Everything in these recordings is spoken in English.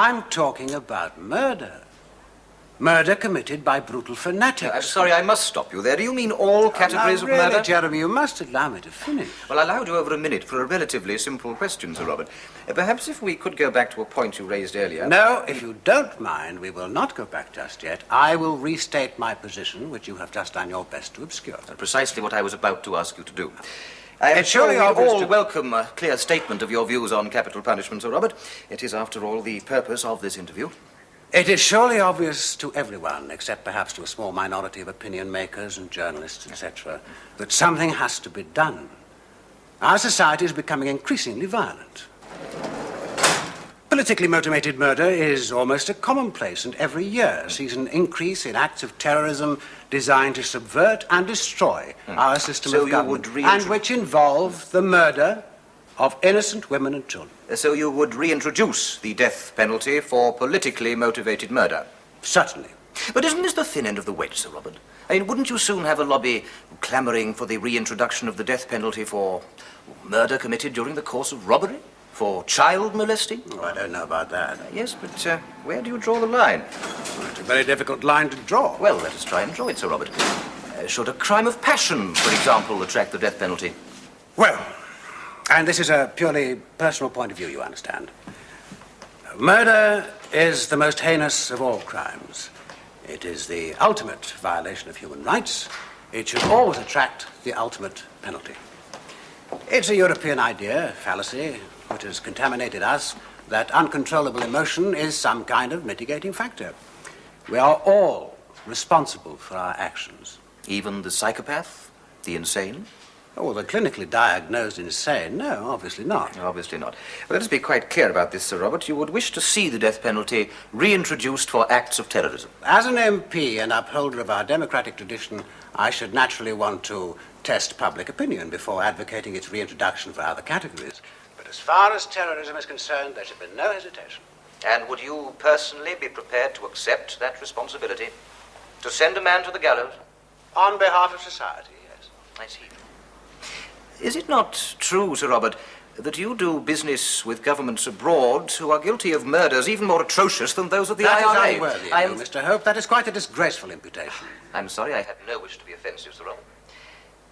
I'm talking about murder. Murder committed by brutal fanatics. I'm sorry, I must stop you there. Do you mean all categories of murder? Jeremy, you must allow me to finish. Well, I allowed you over a minute for a relatively simple question, Sir Robert. Perhaps if we could go back to a point you raised earlier. No, if you don't mind, we will not go back just yet. I will restate my position, which you have just done your best to obscure. Precisely what I was about to ask you to do. I am It's sure surely we obvious all to- welcome a clear statement of your views on capital punishment, Sir Robert. It is, after all, the purpose of this interview. It is surely obvious to everyone, except perhaps to a small minority of opinion makers and journalists, etc., that something has to be done. Our society is becoming increasingly violent. Politically motivated murder is almost a commonplace, and every year sees an increase in acts of terrorism designed to subvert and destroy our system of government, and which involve the murder of innocent women and children. So you would reintroduce the death penalty for politically motivated murder? Certainly. But isn't this the thin end of the wedge, Sir Robert? I mean, wouldn't you soon have a lobby clamouring for the reintroduction of the death penalty for murder committed during the course of robbery? For child molesting? Oh, I don't know about that. Yes, but where do you draw the line? Well, it's a very difficult line to draw. Well, let us try and draw it, Sir Robert. Should a crime of passion, for example, attract the death penalty? Well, and this is a purely personal point of view, you understand. Murder is the most heinous of all crimes. It is the ultimate violation of human rights. It should always attract the ultimate penalty. It's a European idea, fallacy, which has contaminated us, that uncontrollable emotion is some kind of mitigating factor. We are all responsible for our actions. Even the psychopath? The insane? Oh, the clinically diagnosed insane? No, obviously not. Obviously not. But let us be quite clear about this, Sir Robert. You would wish to see the death penalty reintroduced for acts of terrorism. As an MP and upholder of our democratic tradition, I should naturally want to test public opinion before advocating its reintroduction for other categories. But as far as terrorism is concerned, there should be no hesitation. And would you personally be prepared to accept that responsibility? To send a man to the gallows? On behalf of society, yes. I see. Is it not true, Sir Robert, that you do business with governments abroad who are guilty of murders even more atrocious than those of the IRA? That is unworthy of you, Mr. Hope. That is quite a disgraceful imputation. I'm sorry, I had no wish to be offensive, Sir Robert.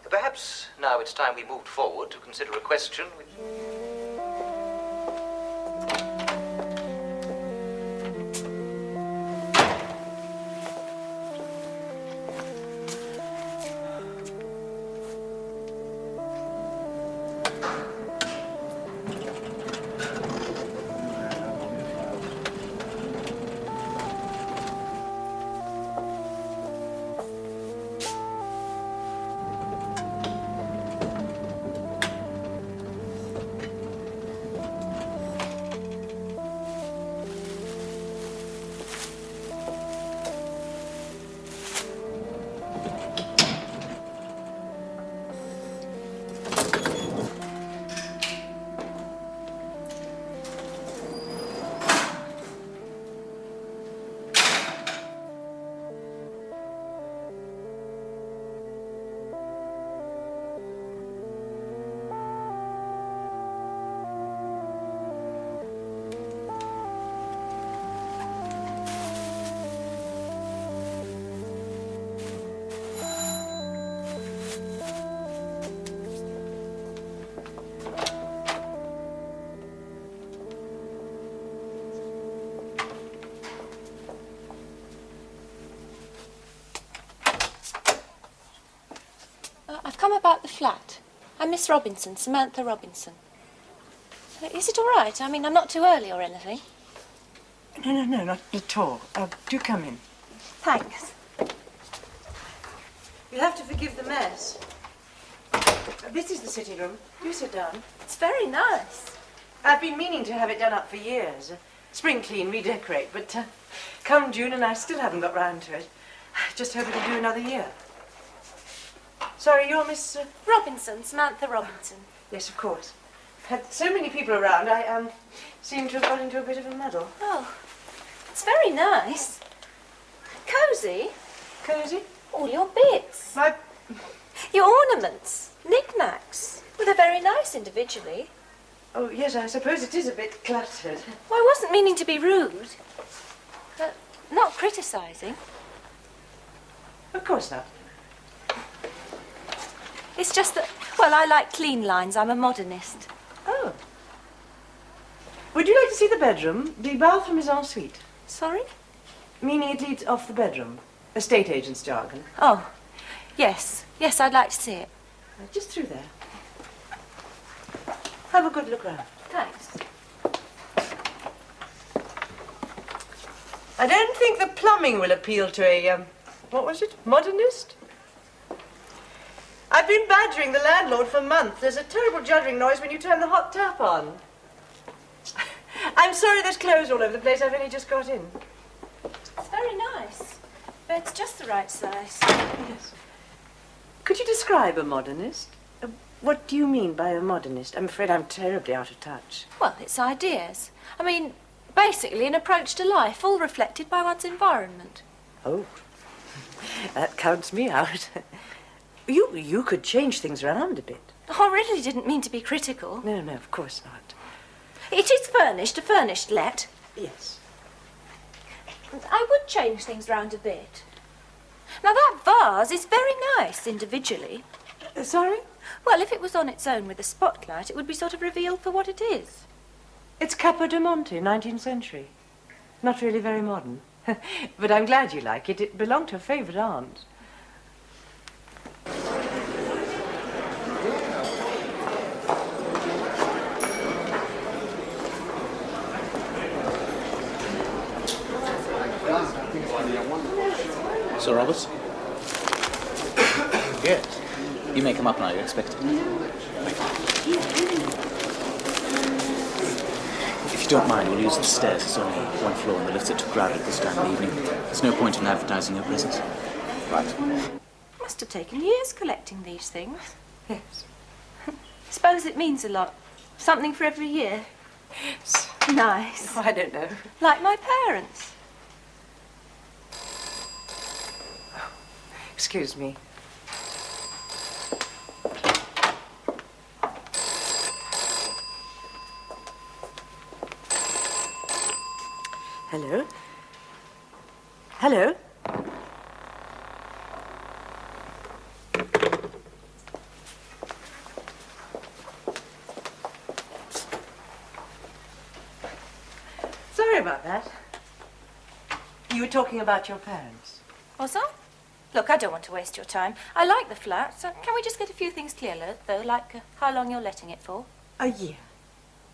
Perhaps now it's time we moved forward to consider a question which... I've come about the flat. I'm Miss Robinson, Samantha Robinson. Is it all right? I mean, I'm not too early or anything. No, not at all. Do come in. Thanks. You'll have to forgive the mess. This is the sitting room. You sit down. It's very nice. I've been meaning to have it done up for years. Spring clean, redecorate, but come June and I still haven't got round to it. Just hope it'll do another year. Sorry, you're Miss... Robinson, Samantha Robinson. Yes, of course. Had so many people around, I seem to have got into a bit of a muddle. Oh, it's very nice. Cosy. Cosy? All your bits. My... Your ornaments, knick-knacks. Well, they're very nice individually. Oh, yes, I suppose it is a bit cluttered. Well, I wasn't meaning to be rude. Not criticising. Of course not. It's just that, well, I like clean lines. I'm a modernist. Oh. Would you like to see the bedroom? The bathroom is en suite. Sorry? Meaning it leads off the bedroom. Estate agent's jargon. Oh, yes. Yes, I'd like to see it. Just through there. Have a good look round. Thanks. I don't think the plumbing will appeal to a, what was it, modernist? I've been badgering the landlord for months. There's a terrible juddering noise when you turn the hot tap on. I'm sorry there's clothes all over the place. I've only just got in. It's very nice. Bed's just the right size. Yes. Could you describe a modernist? What do you mean by a modernist? I'm afraid I'm terribly out of touch. Well, it's ideas. I mean, basically an approach to life, all reflected by one's environment. Oh, that counts me out. You could change things around a bit. I really didn't mean to be critical. No, of course not. It is furnished, a furnished let. Yes. I would change things round a bit. Now, that vase is very nice individually. Sorry? Well, if it was on its own with a spotlight, it would be sort of revealed for what it is. It's Capo di Monte, 19th century. Not really very modern. But I'm glad you like it. It belonged to a favourite aunt. Sir Robert? Yes. You may come up now, you're expected. If you don't mind, we'll use the stairs. It's only one floor and the lifts are too crowded this time of the evening. There's no point in advertising your presence. Right. Must have taken years collecting these things. Yes. Suppose it means a lot. Something for every year. Nice. Oh, I don't know. Like my parents. Excuse me. Hello? Hello? Sorry about that. You were talking about your parents. Was I? Look, I don't want to waste your time. I like the flat, so can we just get a few things clear, though, like how long you're letting it for? A year.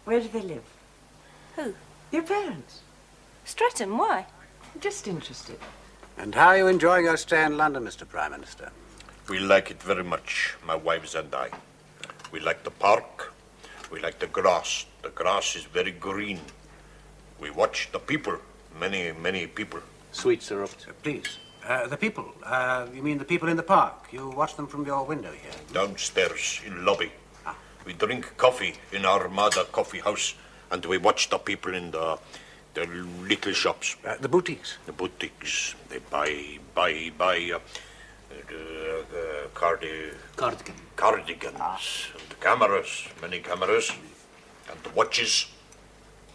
Where do they live? Who? Your parents. Streatham, why? Just interested. And how are you enjoying your stay in London, Mr. Prime Minister? We like it very much, my wives and I. We like the park. We like the grass. The grass is very green. We watch the people. Many people. Sweet, Sir Robert. Please. The people. You mean the people in the park? You watch them from your window here. Downstairs in lobby. We drink coffee in our Armada coffee house, and we watch the people in the little shops. The boutiques. The boutiques. They buy cardigans, and cameras, many cameras, and watches,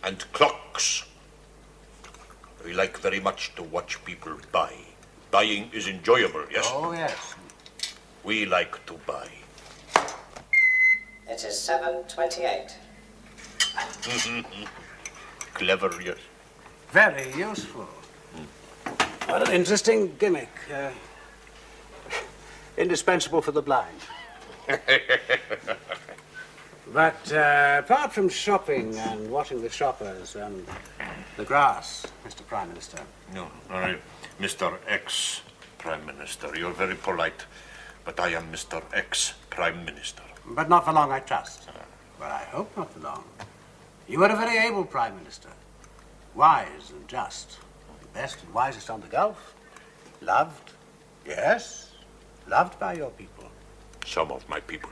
and clocks. We like very much to watch people buy. Buying is enjoyable, yes? Oh, yes. We like to buy. It is 7:28. Clever, yes. Very useful. What an interesting gimmick. Indispensable for the blind. But apart from shopping and watching the shoppers and the grass, Mr. Prime Minister. No, all right. Mr. Ex-Prime Minister, you're very polite, but I am Mr. Ex-Prime Minister. But not for long, I trust. Well, I hope not for long. You were a very able Prime Minister. Wise and just. The best and wisest on the Gulf. Loved. Yes. Loved by your people. Some of my people.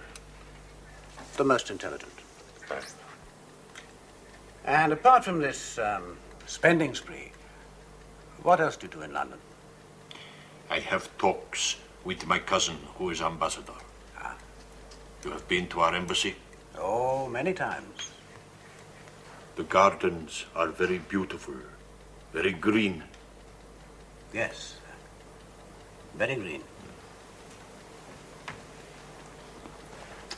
The most intelligent. And apart from this spending spree, what else do you do in London? I have talks with my cousin, who is ambassador. You have been to our embassy? Oh, many times. The gardens are very beautiful, very green. Yes, very green.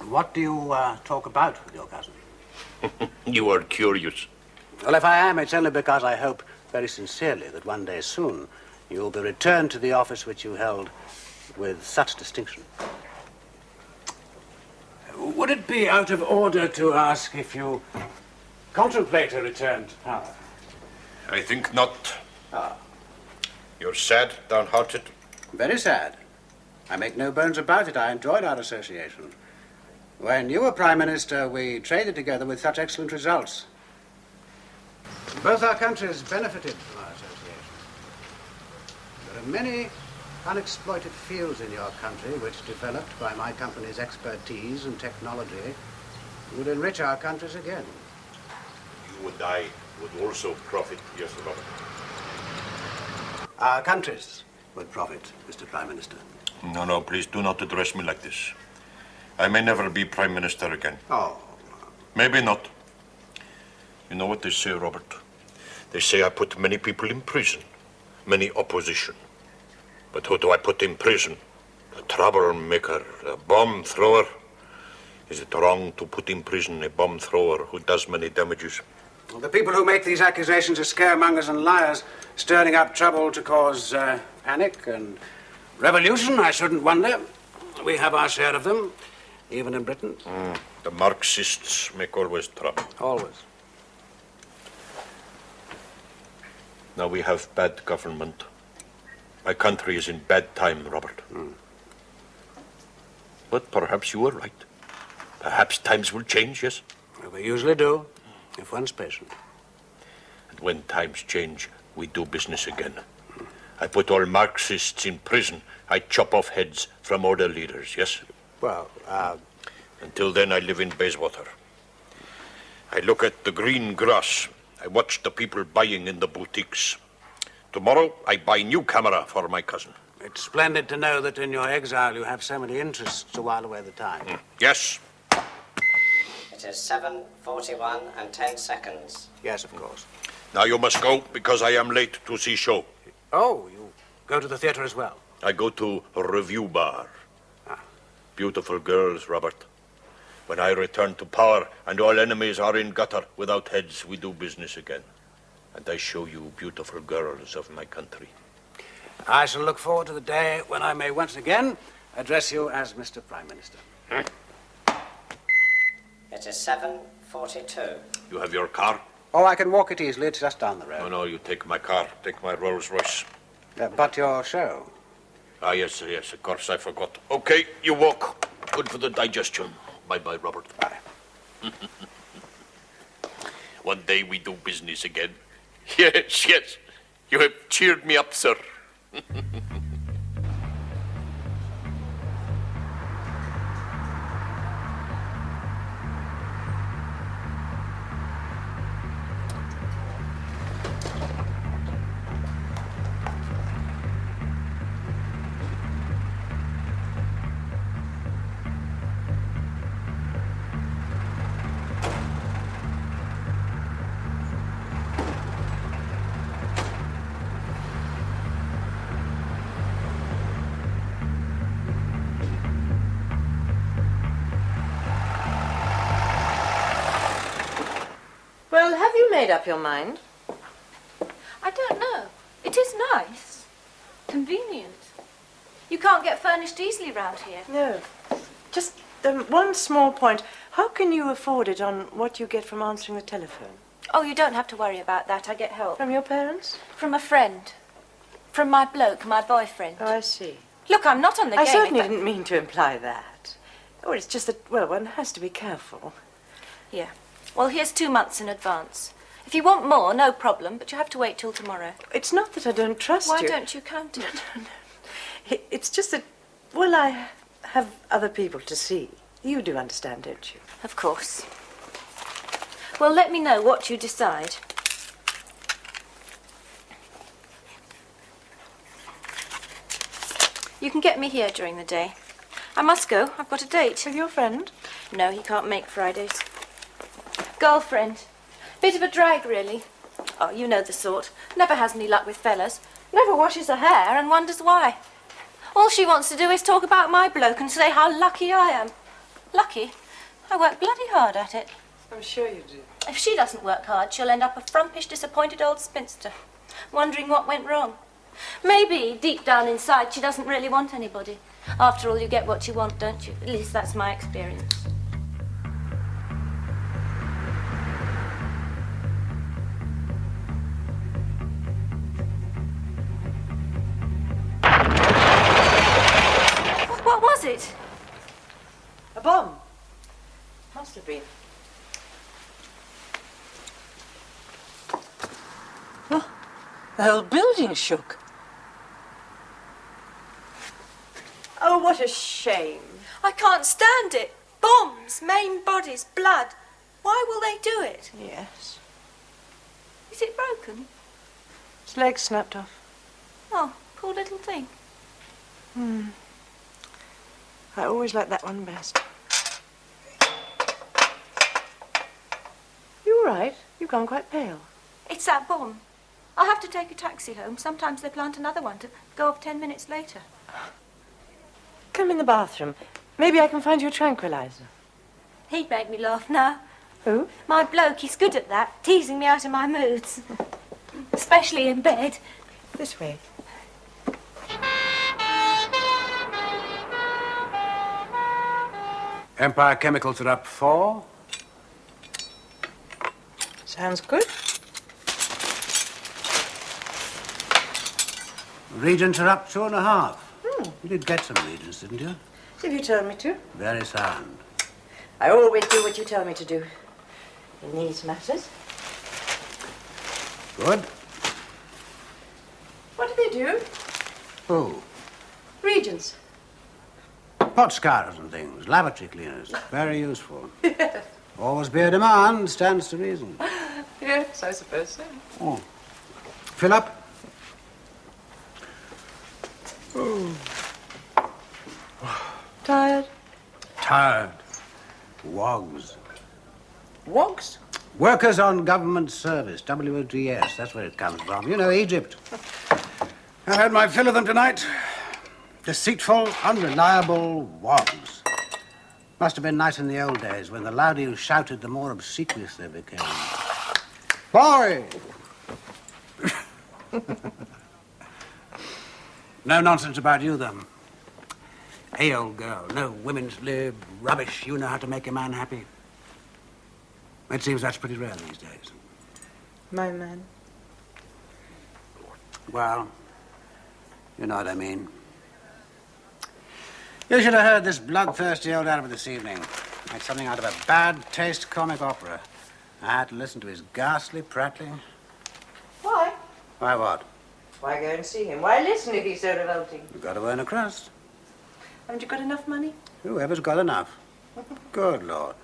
What do you talk about with your cousin? You are curious. Well, if I am, it's only because I hope very sincerely that one day soon you'll be returned to the office which you held with such distinction. Would it be out of order to ask if you contemplate a return to power? I think not. You're sad, downhearted. Very sad. I make no bones about it. I enjoyed our association. When you were Prime Minister, we traded together with such excellent results. Both our countries benefited from our association. There are many unexploited fields in your country which, developed by my company's expertise and technology, would enrich our countries again. You and I would also profit, yes, Robert. Our countries would profit, Mr. Prime Minister. No, please do not address me like this. I may never be Prime Minister again. Oh. Maybe not. You know what they say, Robert? They say I put many people in prison, many opposition. But who do I put in prison? A troublemaker, a bomb thrower? Is it wrong to put in prison a bomb thrower who does many damages? Well, the people who make these accusations are scaremongers and liars, stirring up trouble to cause panic and revolution, I shouldn't wonder. We have our share of them, even in Britain. The Marxists make always trouble. Always. Now we have bad government. My country is in bad time, Robert. But perhaps you are right. Perhaps times will change, yes? Well, they usually do, if one's patient. And when times change, we do business again. I put all Marxists in prison. I chop off heads from all the leaders, yes? Well, Until then, I live in Bayswater. I look at the green grass. I watch the people buying in the boutiques. Tomorrow, I buy new camera for my cousin. it's splendid to know that in your exile you have so many interests to while away the time. Yes? It is 7:41 and 10 seconds. Yes, of course. Now you must go, because I am late to see show. Oh, you go to the theater as well? I go to a review bar. Beautiful girls, Robert. When I return to power and all enemies are in gutter without heads, we do business again. And I show you beautiful girls of my country. I shall look forward to the day when I may once again address you as Mr. Prime Minister. It is 7:42. You have your car? Oh, I can walk it easily. It's just down the road. No, you take my car. Take my Rolls Royce. But your show? Ah, yes, of course, I forgot. Okay, you walk. Good for the digestion. Bye-bye, Robert. Bye. One day we do business again. Yes. You have cheered me up, sir. Well, have you made up your mind? I don't know. It is nice. Convenient. You can't get furnished easily round here. No. Just one small point. How can you afford it on what you get from answering the telephone? Oh, you don't have to worry about that. I get help. From your parents? From a friend. From my bloke, my boyfriend. Oh, I see. Look, I'm not on the I game. certainly but- didn't mean to imply that. Oh, it's just that, well, one has to be careful. Yeah. Well, here's 2 months in advance. If you want more, no problem, but you have to wait till tomorrow. It's not that I don't trust Why you. don't you count it? It's just that, well, I have other people to see. You do understand, don't you? Of course. Well, let me know what you decide. You can get me here during the day. I must go. I've got a date. With your friend? No, he can't make Fridays. Girlfriend. Bit of a drag, really. Oh, you know the sort. Never has any luck with fellas. Never washes her hair and wonders why. All she wants to do is talk about my bloke and say how lucky I am. Lucky? I work bloody hard at it. I'm sure you do. If she doesn't work hard, she'll end up a frumpish, disappointed old spinster, wondering what went wrong. Maybe, deep down inside, she doesn't really want anybody. After all, you get what you want, don't you? At least that's my experience. What was it? A bomb. Must have been. Oh, the whole building shook. Oh, what a shame. I can't stand it. Bombs, main bodies, blood. Why will they do it? Yes. Is it broken? Its leg snapped off. Oh, poor little thing. I always like that one best. You all right? You've gone quite pale. It's that bomb. I'll have to take a taxi home. Sometimes they plant another one to go off 10 minutes later. Come in the bathroom. Maybe I can find you a tranquilizer. He'd make me laugh now. Who? My bloke, he's good at that, teasing me out of my moods. Especially in bed. This way. Empire Chemicals are up 4. Sounds good. Regents are up 2.5. You did get some regents, didn't you? If you told me to. Very sound. I always do what you tell me to do. In these matters. Good. What do they do? Who? Regents. Pot scourers and things, lavatory cleaners. Very useful. Always be a demand, stands to reason. Yes, I suppose so. Oh. Fill up? Tired? Tired. Wogs. Wogs? Workers on government service, WOGS, that's where it comes from. You know, Egypt. I've had my fill of them tonight. Deceitful, unreliable wogs. Must have been nice in the old days when the louder you shouted, the more obsequious they became. Boy! No nonsense about you, then. Hey, old girl, no women's lib, rubbish. You know how to make a man happy. It seems that's pretty rare these days. My man. Well, you know what I mean. You should have heard this bloodthirsty old Arab this evening. Like something out of a bad taste comic opera. I had to listen to his ghastly prattling. Why? Why what? Why go and see him? Why listen if he's so revolting? You've got to earn a crust. Haven't you got enough money? Whoever's got enough. Good Lord.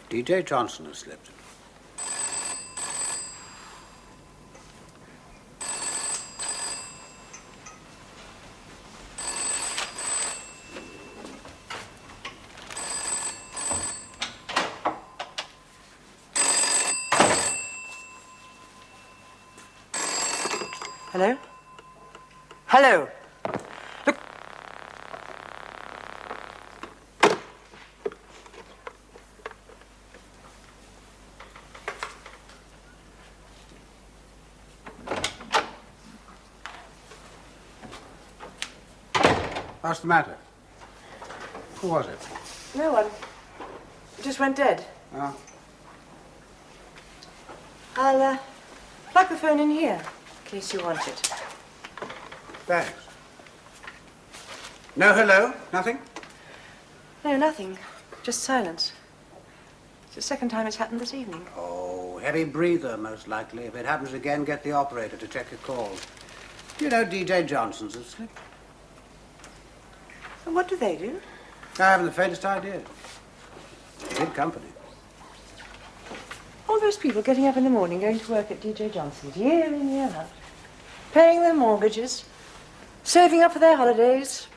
D.J. Johnson has slipped. Hello? Hello? Look. What's the matter? Who was it? No one. It just went dead. Oh. I'll plug the phone in here, in case you want it. Thanks. No hello? Nothing? No, nothing. Just silence. It's the second time it's happened this evening. Oh, heavy breather, most likely. If it happens again, get the operator to check your calls. You know D.J. Johnson's asleep. And what do they do? I haven't the faintest idea. Big company. All those people getting up in the morning, going to work at D.J. Johnson's, year in, year out. Paying their mortgages, saving up for their holidays,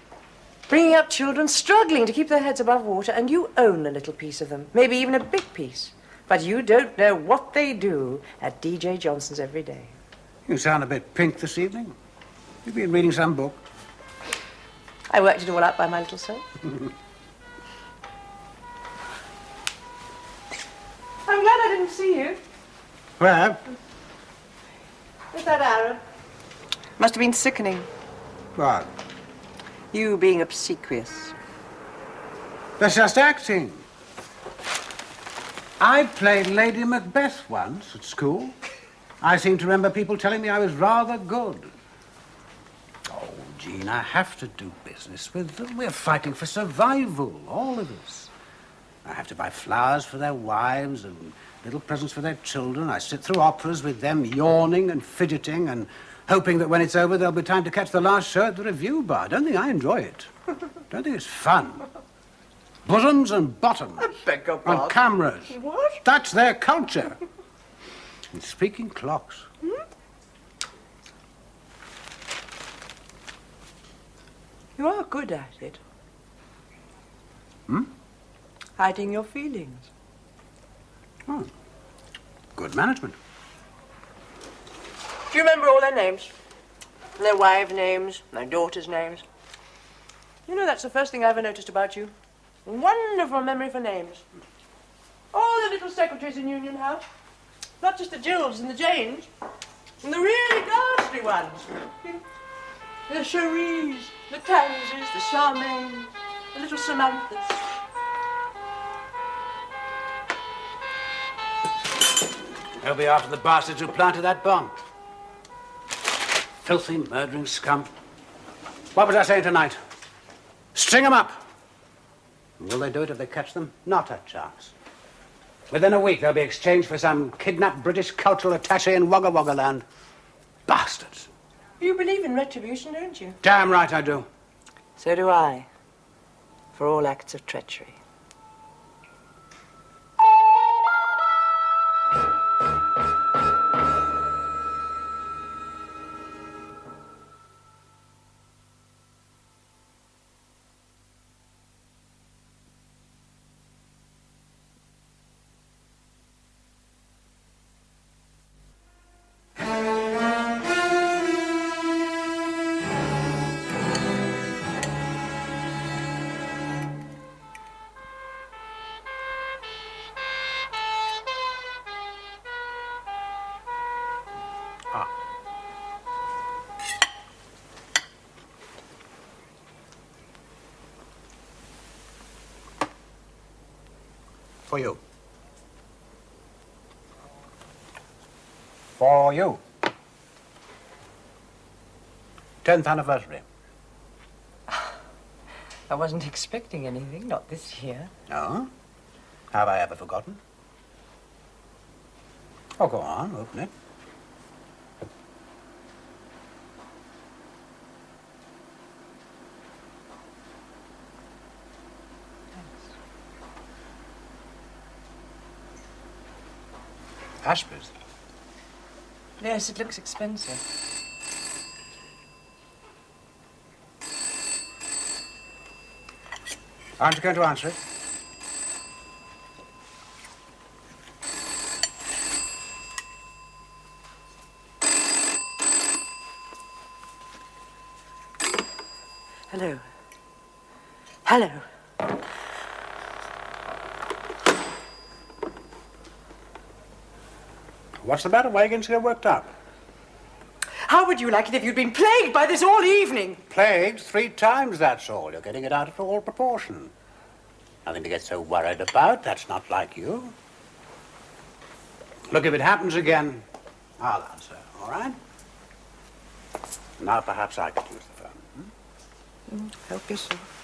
bringing up children, struggling to keep their heads above water, and you own a little piece of them. Maybe even a big piece. But you don't know what they do at DJ Johnson's every day. You sound a bit pink this evening. You've been reading some book. I worked it all out by my little self. I'm glad I didn't see you. Where? With that Arab. Must have been sickening. What? You being obsequious. That's just acting. I played Lady Macbeth once at school. I seem to remember people telling me I was rather good. Oh, Jean, I have to do business with them. We're fighting for survival, all of us. I have to buy flowers for their wives and little presents for their children. I sit through operas with them yawning and fidgeting and hoping that when it's over there'll be time to catch the last show at the review bar. I don't think I enjoy it. Don't think it's fun. Bosoms and bottoms. I beg your pardon. And cameras. What? That's their culture. And speaking clocks. You are good at it. Hmm? Hiding your feelings. Oh. Good management. Do you remember all their names? Their wives' names, their daughters' names? You know, that's the first thing I ever noticed about you. Wonderful memory for names. All the little secretaries in Union House. Not just the Jills and the Janes. And the really ghastly ones. The Cheries, the Tanses, the Charmaines, the little Samanthas. They'll be after the bastards who planted that bomb. Filthy, murdering scum. What was I saying tonight? String them up. Will they do it if they catch them? Not a chance. Within a week, they'll be exchanged for some kidnapped British cultural attaché in Wagga Wagga land. Bastards. You believe in retribution, don't you? Damn right I do. So do I. For all acts of treachery. For you. For you. 10th anniversary. I wasn't expecting anything, not this year. No? Have I ever forgotten? Oh, go on, open it. Ashby's. Yes, it looks expensive. Aren't you going to answer it? Hello. Hello. What's the matter? Why are you getting so worked up? How would you like it if you'd been plagued by this all evening? Plagued 3 times, that's all. You're getting it out of all proportion. Nothing to get so worried about. That's not like you. Look, if it happens again, I'll answer, all right? Now perhaps I could use the phone. Help yourself.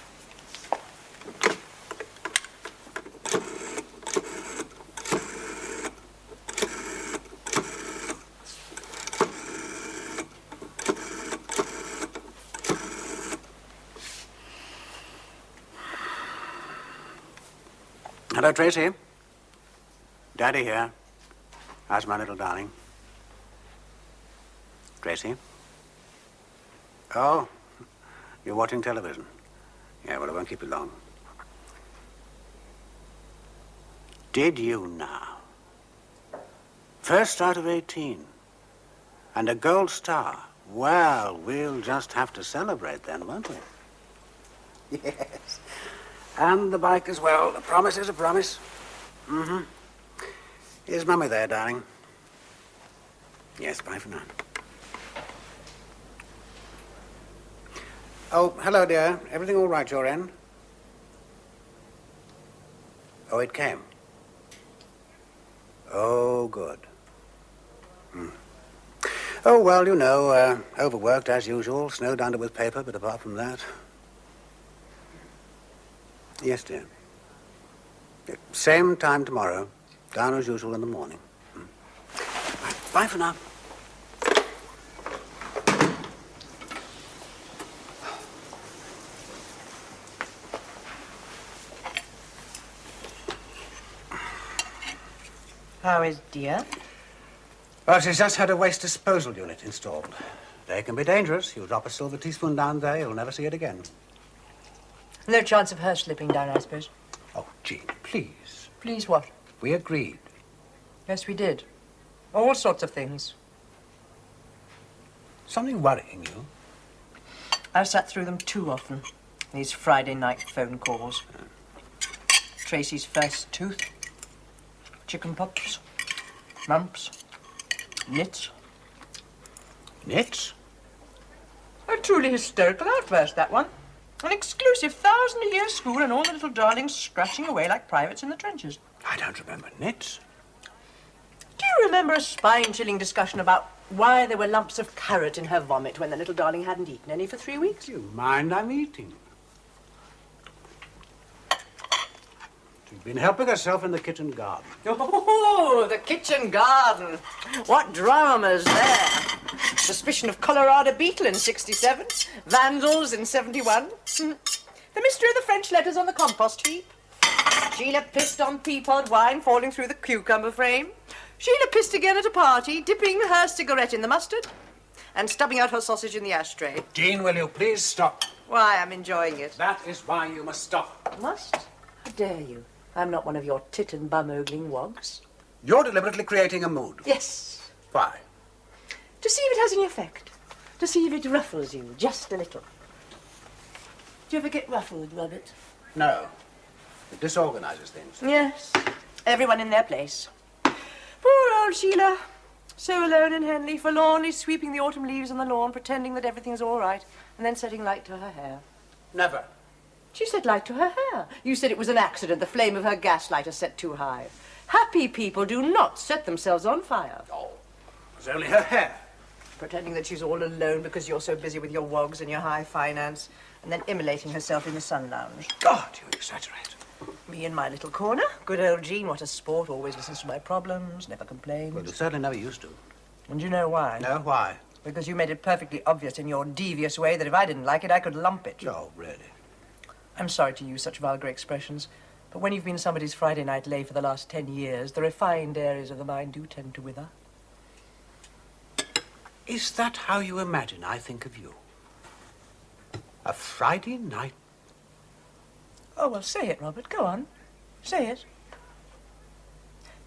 Hello, Tracy. Daddy here. How's my little darling? Tracy? Oh, you're watching television. Yeah, well, I won't keep you long. Did you now First out of 18. And a gold star. Well, we'll just have to celebrate then, won't we? Yes. And the bike as well. A promise is a promise. Mm-hmm. Here's Mummy there, darling. Yes, bye for now. Oh, hello, dear. Everything all right your end? Oh, it came. Oh, good. Oh, well, you know, overworked as usual, snowed under with paper, but apart from that... Yes, dear. Same time tomorrow, down as usual in the morning. Right, bye for now. How is dear? Well, she's just had a waste disposal unit installed. They can be dangerous. You drop a silver teaspoon down there, you'll never see it again. No chance of her slipping down, I suppose. Oh, Jean, please. Please what? We agreed. Yes, we did. All sorts of things. Something worrying you? I've sat through them too often, these Friday night phone calls. Tracy's first tooth, chicken pox, mumps, nits. Nits? A truly hysterical outburst, that one. An exclusive 1,000-a-year school and all the little darlings scratching away like privates in the trenches. I don't remember nits. Do you remember a spine-chilling discussion about why there were lumps of carrot in her vomit when the little darling hadn't eaten any for 3 weeks? Do you mind I'm eating? She's been helping herself in the kitchen garden. Oh, the kitchen garden. What dramas there. Suspicion of Colorado beetle in 67. Vandals in 71. The mystery of the French letters on the compost heap. Sheila pissed on peapod wine falling through the cucumber frame. Sheila pissed again at a party, dipping her cigarette in the mustard and stubbing out her sausage in the ashtray. Jean, will you please stop? Why, I'm enjoying it. That is why you must stop. Must? How dare you? I'm not one of your tit and bum-ogling wogs. You're deliberately creating a mood. Yes. Why? To see if it has any effect. To see if it ruffles you just a little. Do you ever get ruffled, Robert? No. It disorganizes things. Yes. Everyone in their place. Poor old Sheila. So alone in Henley, forlornly sweeping the autumn leaves on the lawn, pretending that everything's all right, and then setting light to her hair. Never. She set light to her hair. You said it was an accident, the flame of her gaslighter set too high. Happy people do not set themselves on fire. Oh, it was only her hair. Pretending that she's all alone because you're so busy with your wogs and your high finance, and then immolating herself in the sun lounge. God, you exaggerate. Me in my little corner. Good old Jean, what a sport, always listens to my problems, never complains. Well, you certainly never used to. And you know why? No, why? Because you made it perfectly obvious in your devious way that if I didn't like it, I could lump it. Oh, really? I'm sorry to use such vulgar expressions, but when you've been somebody's Friday night lay for the last 10 years, the refined areas of the mind do tend to wither. Is that how you imagine I think of you? A Friday night? Oh, well, say it, Robert. Go on. Say it.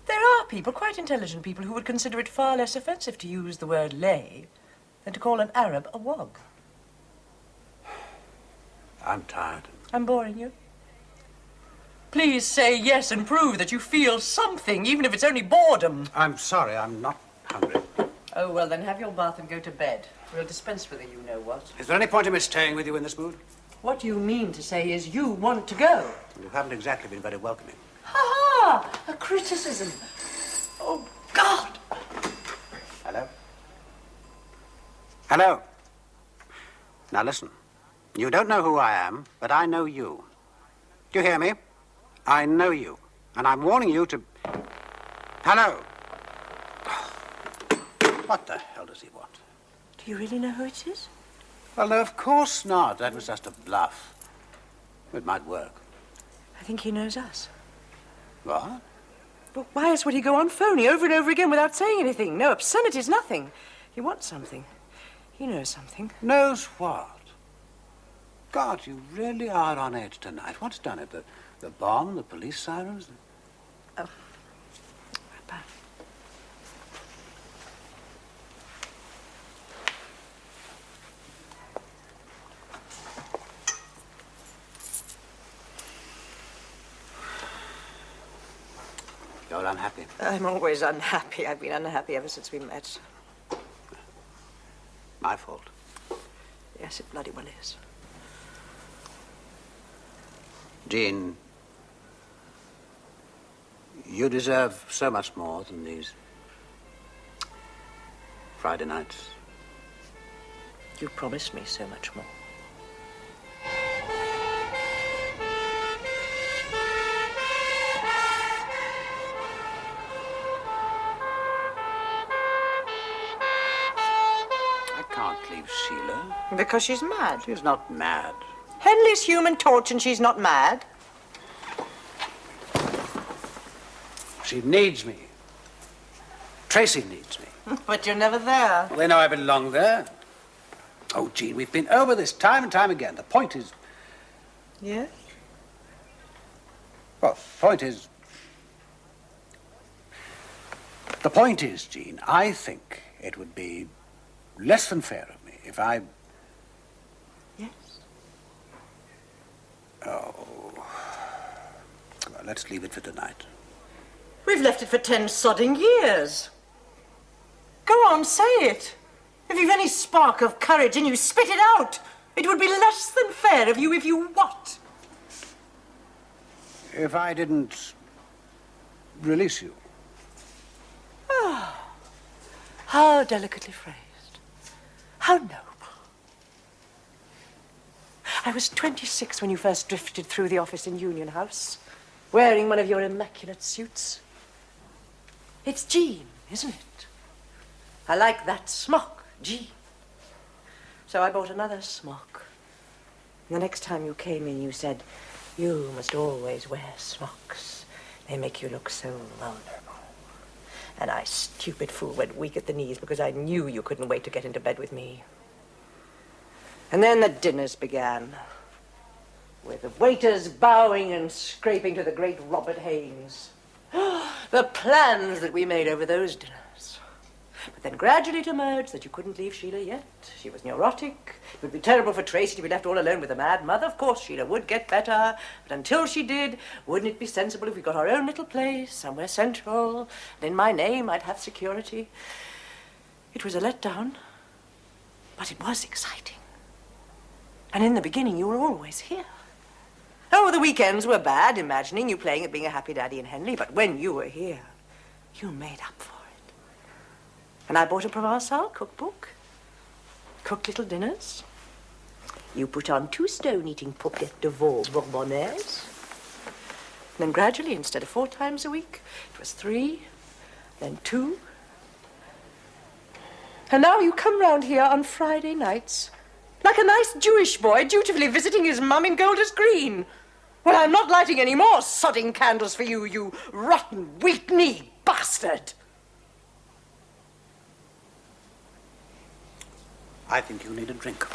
There are people, quite intelligent people, who would consider it far less offensive to use the word lay than to call an Arab a wog. I'm tired. I'm boring you. Please say yes and prove that you feel something, even if it's only boredom. I'm sorry, I'm not hungry. Oh, well, then have your bath and go to bed. We'll dispense with the you-know-what. Is there any point in me staying with you in this mood? What you mean to say is you want to go. You haven't exactly been very welcoming. Ha-ha! A criticism. Oh, God! Hello? Hello? Now listen. You don't know who I am, but I know you. Do you hear me? I know you. And I'm warning you to... Hello? What the hell does he want? Do you really know who it is? Well, no, of course not. That was just a bluff. It might work. I think he knows us. What? But why else would he go on phoning over and over again without saying anything? No obscenities, nothing. He wants something. He knows something. Knows what? God, you really are on edge tonight. What's done it? The bomb, the police sirens? Oh. unhappy. I'm always unhappy. I've been unhappy ever since we met. My fault. Yes, it bloody well is. Jean, you deserve so much more than these Friday nights. You promised me so much more. I can't leave Sheila. Because she's mad. She's not mad. Henley's Human Torch and she's not mad. She needs me. Tracy needs me. But you're never there. They know I belong there. Oh, Jean, we've been over this time and time again. The point is... Yes? Well, the point is, Jean, I think it would be less than fair of me if I... Yes? Oh... Well, let's leave it for tonight. We've left it for 10 sodding years. Go on, say it. If you've any spark of courage in you, spit it out. It would be less than fair of you if you what? If I didn't release you. How delicately phrased. How noble. I was 26 when you first drifted through the office in Union House, wearing one of your immaculate suits. It's Jean, isn't it? I like that smock, Jean. So I bought another smock. And the next time you came in, you said, you must always wear smocks. They make you look so vulnerable. And I, stupid fool, went weak at the knees because I knew you couldn't wait to get into bed with me. And then the dinners began, with the waiters bowing and scraping to the great Robert Haynes. The plans that we made over those dinners. But then gradually it emerged that you couldn't leave Sheila yet. She was neurotic. It would be terrible for Tracy to be left all alone with a mad mother. Of course, Sheila would get better. But until she did, wouldn't it be sensible if we got our own little place, somewhere central, and in my name I'd have security? It was a letdown, but it was exciting. And in the beginning, you were always here. Oh, the weekends were bad, imagining you playing at being a happy daddy in Henley, but when you were here, you made up for it. And I bought a Provençal cookbook, cooked little dinners. You put on 2 stone-eating paupiètes de veau bourbonnaises. And then gradually, instead of 4 times a week, it was 3, then 2. And now you come round here on Friday nights, like a nice Jewish boy dutifully visiting his mum in Golders Green. Well, I'm not lighting any more sodding candles for you, you rotten, weak-kneed bastard. I think you need a drink.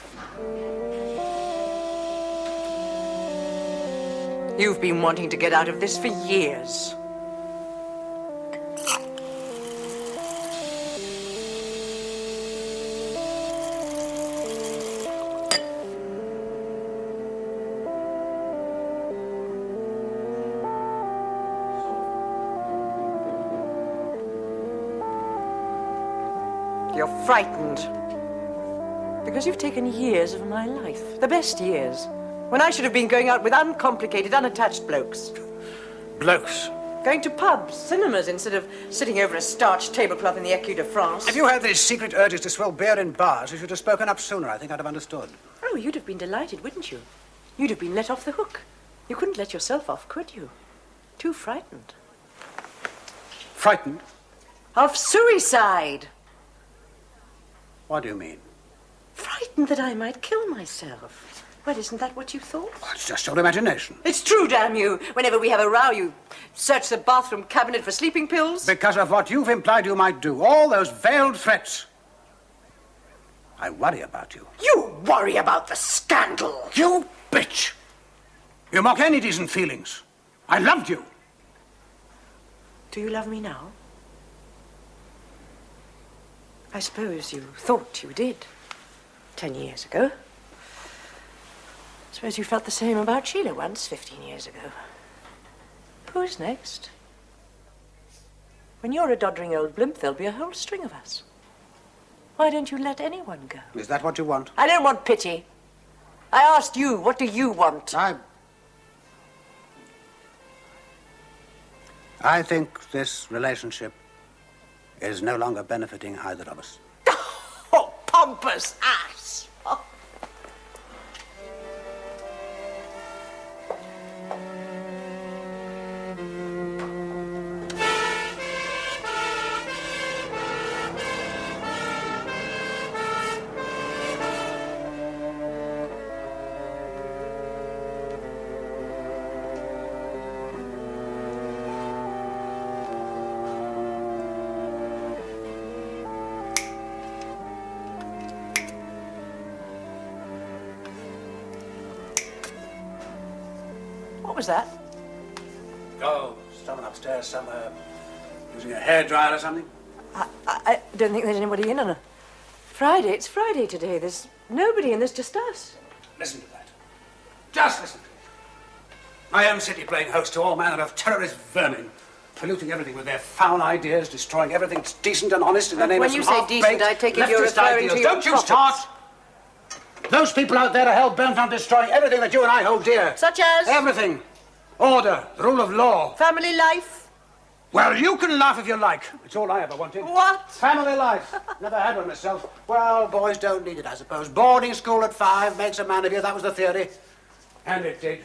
You've been wanting to get out of this for years. You're frightened. Because you've taken years of my life, the best years, when I should have been going out with uncomplicated, unattached blokes. Blokes. Going to pubs, cinemas, instead of sitting over a starched tablecloth in the Écu de France. If you had these secret urges to swell beer in bars, you should have spoken up sooner. I think I'd have understood. Oh, you'd have been delighted, wouldn't you? You'd have been let off the hook. You couldn't let yourself off, could you? Too frightened. Frightened? Of suicide. What do you mean? Frightened that I might kill myself. Well, isn't that what you thought? Well, it's just your imagination. It's true, damn you. Whenever we have a row, you search the bathroom cabinet for sleeping pills. Because of what you've implied you might do. All those veiled threats. I worry about you. You worry about the scandal. You bitch! You mock any decent feelings. I loved you. Do you love me now? I suppose you thought you did 10 years ago. I suppose you felt the same about Sheila once, 15 years ago. Who's next? When you're a doddering old blimp, there'll be a whole string of us. Why don't you let anyone go? Is that what you want? I don't want pity. I asked you, what do you want? I think this relationship is no longer benefiting either of us. Oh, pompous ass! Oh. What was that? Oh, someone upstairs somewhere using a hairdryer or something. I don't think there's anybody in on a Friday. It's Friday today. There's nobody and there's just us. Listen to that. Just listen to it. My own city playing host to all manner of terrorist vermin, polluting everything with their foul ideas, destroying everything that's decent and honest in the name When of you some say decent, I take it you're leftist referring ideals. to your Don't you profits. start! Those people out there are hell-bent on destroying everything that you and I hold dear. Such as? Everything. Order, the rule of law. Family life. Well, you can laugh if you like. It's all I ever wanted. What? Family life. Never had one myself. Well, boys don't need it, I suppose. Boarding school at 5 makes a man of you. That was the theory. And it did.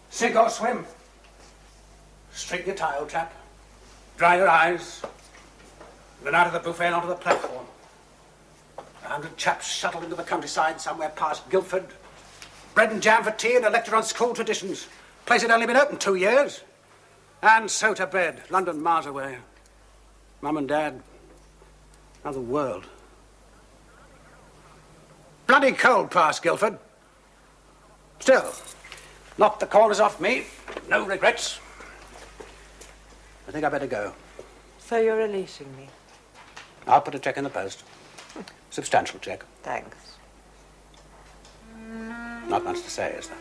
Sink or swim. Straighten your tie, old chap. Dry your eyes. Then out of the buffet and onto the platform. 100 chaps shuttled into the countryside somewhere past Guildford. Bread and jam for tea and a lecture on school traditions. Place had only been open 2 years. And so to bed, London miles away. Mum and Dad, another world. Bloody cold past Guildford. Still, knocked the corners off me. No regrets. I think I better go. So you're releasing me. I'll put a check in the post. Substantial check. Thanks. Not much to say, is there?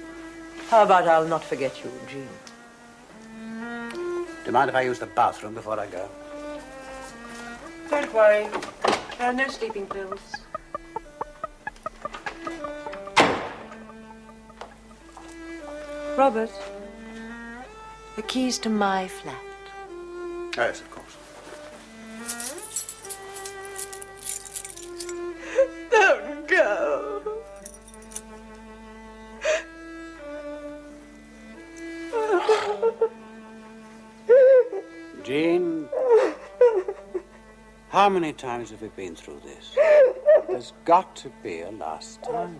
How about I'll not forget you, Jean? Do you mind if I use the bathroom before I go? Don't worry. There are no sleeping pills. Robert, the keys to my flat. Yes, of course. Don't go. Jean, how many times have we been through this? There's got to be a last time.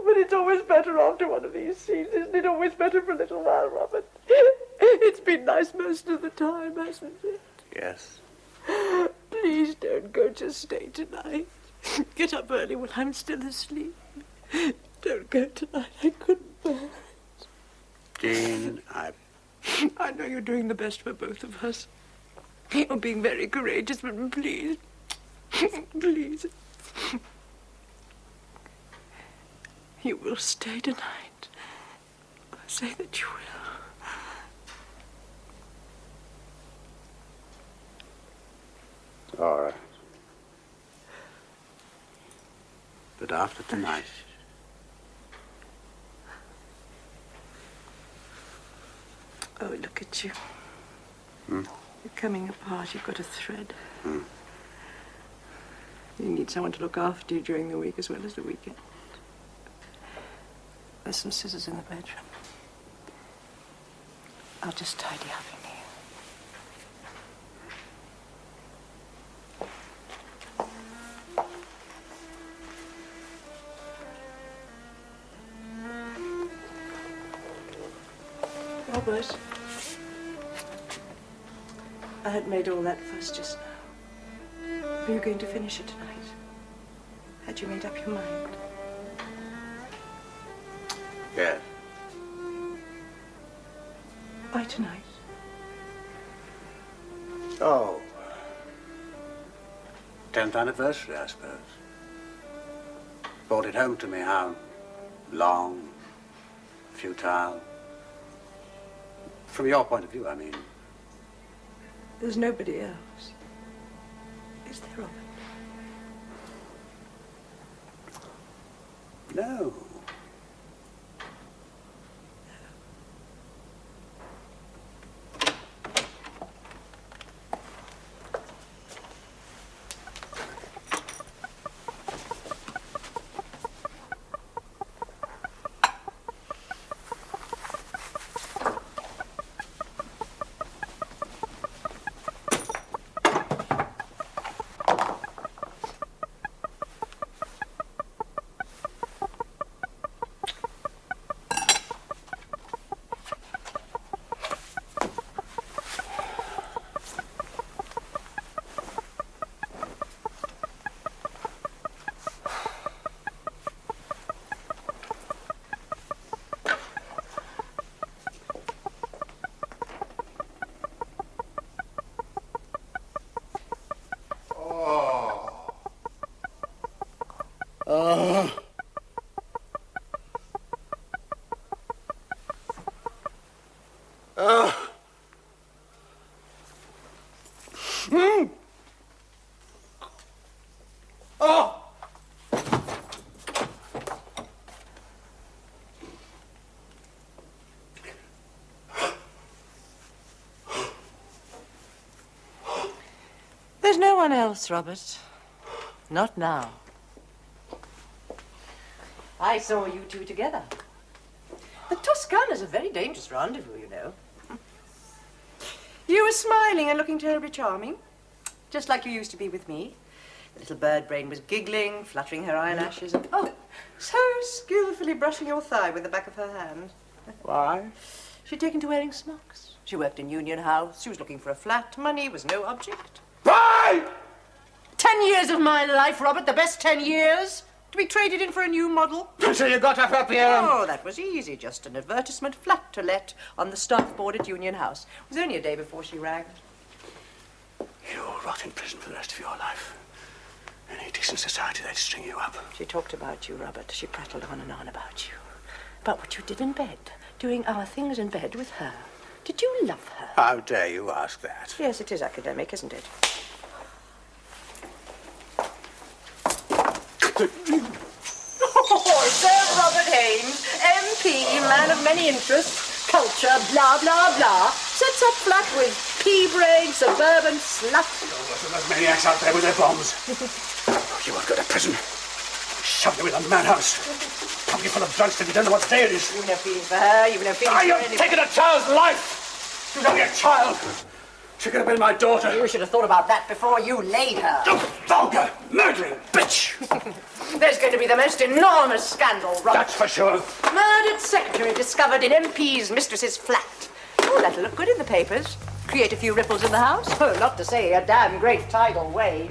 But it's always better after one of these scenes, isn't it? Always better for a little while, Robert. It's been nice most of the time, hasn't it? Yes. Please don't go to stay tonight. Get up early when I'm still asleep. Don't go tonight. I couldn't bear it. Jean, I know you're doing the best for both of us. You're being very courageous, but please, please. You will stay tonight. Say that you will. all right. But after tonight, Oh, look at you. You're coming apart. You've got a thread. You need someone to look after you during the week as well as the weekend. There's some scissors in the bedroom. I'll just tidy up in here. Robert, I had made all that fuss just now. Were you going to finish it tonight? Had you made up your mind? yes. By tonight? Oh. 10th anniversary, I suppose. Brought it home to me how long, futile, From your point of view, I mean. There's nobody else. Is there, Robert? No. There's no one else, Robert. Not now. I saw you two together. The Toscana's a very dangerous rendezvous, you know. You were smiling and looking terribly charming, just like you used to be with me. The little bird brain was giggling, fluttering her eyelashes, and so skillfully brushing your thigh with the back of her hand. Why? She'd taken to wearing smocks. She worked in Union House. She was looking for a flat. Money was no object. Why? 10 years of my life, Robert, the best 10 years. To be traded in for a new model. So you got up here? Oh, that was easy. Just an advertisement, flat to let, on the staff board at Union House. It was only a day before she rang. You'll rot in prison for the rest of your life. Any decent society, they'd string you up. She talked about you, Robert. She prattled on and on about you. About what you did in bed. Doing our things in bed with her. Did you love her? How dare you ask that? Yes, it is academic, isn't it? Oh, Sir Robert Haynes, MP, man of many interests, culture, blah, blah, blah, sets up flat with pea-brain, suburban slut. Those maniacs out there with their bombs. You won't go to prison. Shove you in a madhouse. Pump you full of drugs till you don't know what day it is. You've no feelings for her, you've no feelings for You've anybody. taken a child's life. She was only a child. She could have been my daughter. You should have thought about that before you laid her. You vulgar, murdering bitch. There's going to be the most enormous scandal, Robert. That's for sure. Murdered secretary discovered in MP's mistress's flat. Oh, that'll look good in the papers. Create a few ripples in the house. Oh, not to say a damn great tidal wave.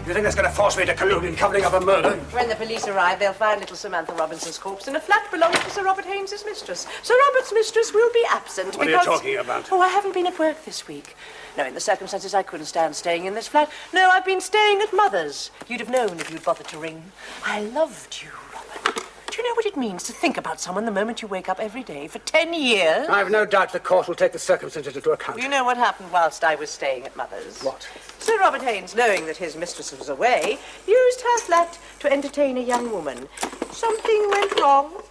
You think that's going to force me to collude in covering up a murder? When the police arrive, they'll find little Samantha Robinson's corpse in a flat belonging to Sir Robert Haynes's mistress. Sir Robert's mistress will be absent What because... are you talking about? Oh, I haven't been at work this week. No, in the circumstances, I couldn't stand staying in this flat. No, I've been staying at Mother's. You'd have known if you'd bothered to ring. I loved you, Robert. Do you know what it means to think about someone the moment you wake up every day for 10 years? I've no doubt the court will take the circumstances into account. You know what happened whilst I was staying at Mother's? What? Sir Robert Haynes, knowing that his mistress was away, used her flat to entertain a young woman. Something went wrong.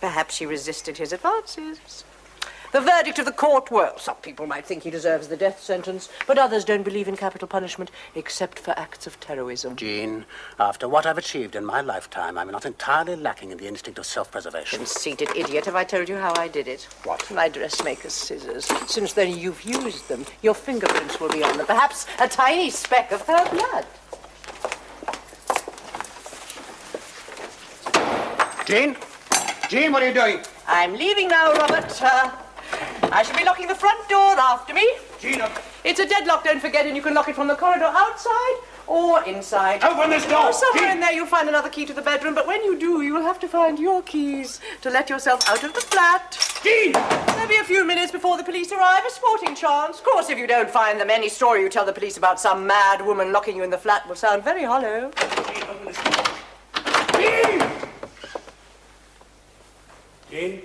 Perhaps she resisted his advances. The verdict of the court, well, some people might think he deserves the death sentence, but others don't believe in capital punishment except for acts of terrorism. Jean, after what I've achieved in my lifetime, I'm not entirely lacking in the instinct of self-preservation. Conceited idiot, have I told you how I did it? What? My dressmaker's scissors. Since then you've used them. Your fingerprints will be on them. Perhaps a tiny speck of her blood. Jean? Jean, what are you doing? I'm leaving now, Robert. I shall be locking the front door after me. Jean, It's a deadlock, don't forget, and you can lock it from the corridor outside or inside. open this door! Oh, somewhere Jean! in there you'll find another key to the bedroom, but when you do, you will have to find your keys to let yourself out of the flat. Jean! There'll be a few minutes before the police arrive, a sporting chance. Of course, if you don't find them, any story you tell the police about some mad woman locking you in the flat will sound very hollow. Jean, open this door. Jean! Jean?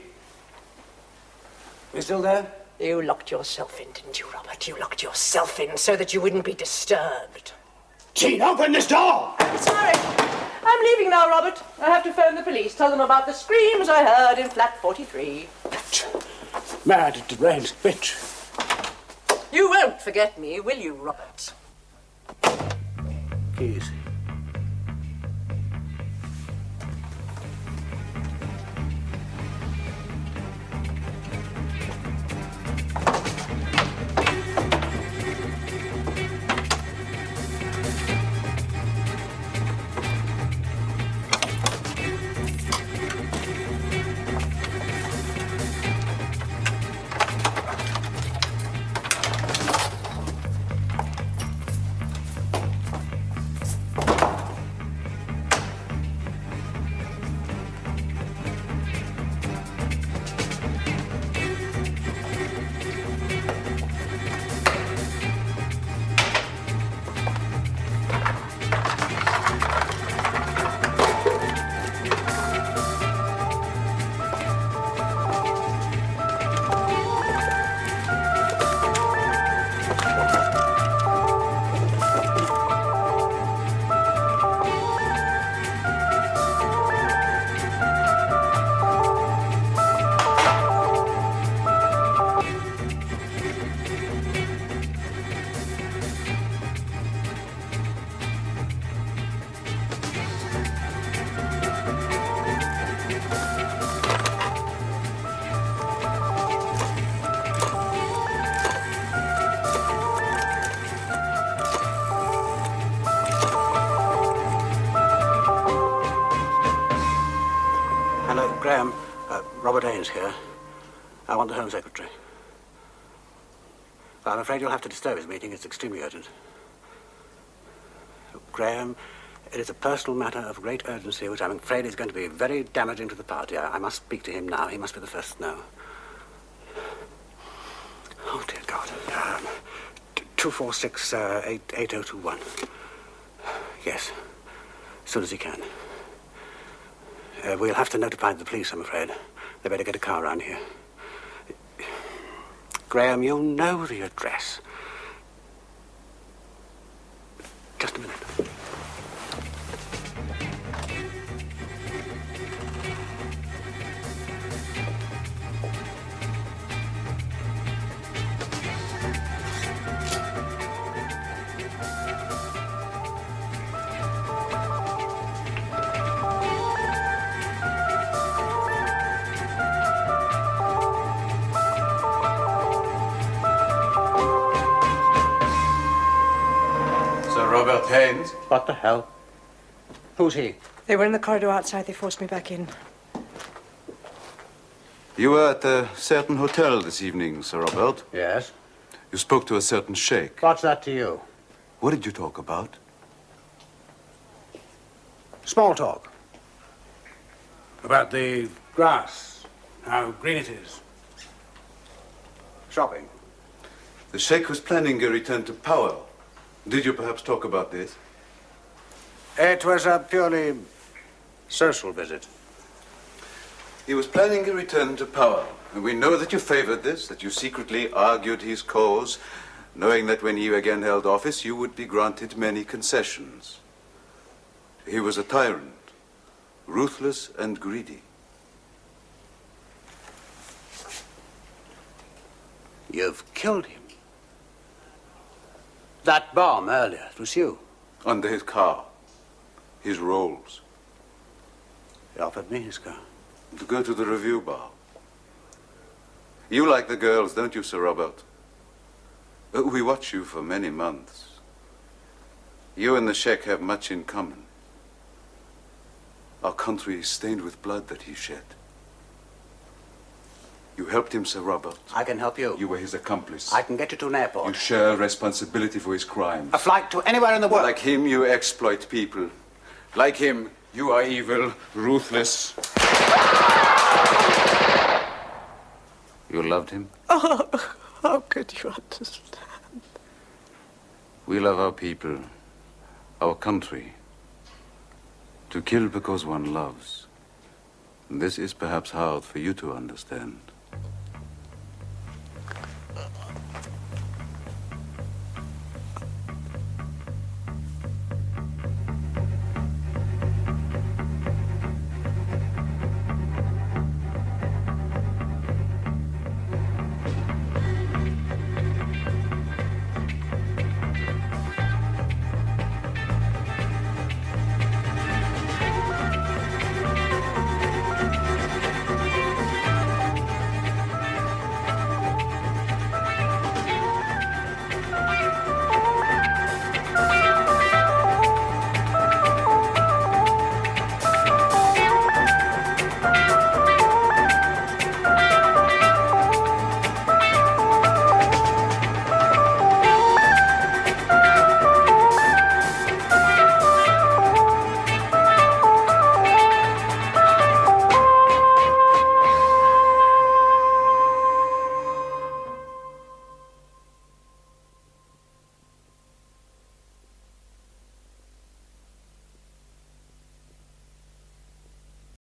You still there? You locked yourself in, didn't you, Robert? You locked yourself in so that you wouldn't be disturbed. Jean, open this door! Sorry. I'm leaving now, Robert. I have to phone the police, tell them about the screams I heard in flat 43. Mad, deranged bitch. You won't forget me, will you, Robert? Easy. Hello, Graham. Robert Haynes here. I want the Home Secretary. I'm afraid you'll have to disturb his meeting. It's extremely urgent. Graham, it is a personal matter of great urgency, which I'm afraid is going to be very damaging to the party. I must speak to him now. He must be the first to know. Oh, dear God. 246-8021. Yes, as soon as he can. We'll have to notify the police, I'm afraid. They better get a car around here. Graham, you'll know the address. Just a minute. Robert Haynes. What the hell? Who's he? They were in the corridor outside. They forced me back in. You were at a certain hotel this evening, Sir Robert. Yes? You spoke to a certain sheikh. What's that to you? What did you talk about? Small talk. About the grass, how green it is. Shopping. The sheikh was planning a return to power. Did you perhaps talk about this? It was a purely social visit. He was planning a return to power. And we know that you favored this, that you secretly argued his cause, knowing that when he again held office, you would be granted many concessions. He was a tyrant, ruthless and greedy. You've killed him. That bomb earlier, it was you. Under his car, his rolls. He offered me his car. To go to the review bar. You like the girls, don't you, Sir Robert? We watch you for many months. You and the Sheikh have much in common. Our country is stained with blood that he shed. You helped him, Sir Robert. I can help you. You were his accomplice. I can get you to an airport. You share responsibility for his crimes. A flight to anywhere in the world. Like him, you exploit people. Like him, you are evil, ruthless. You loved him? Oh, how could you understand? We love our people, our country. To kill because one loves. This is perhaps hard for you to understand.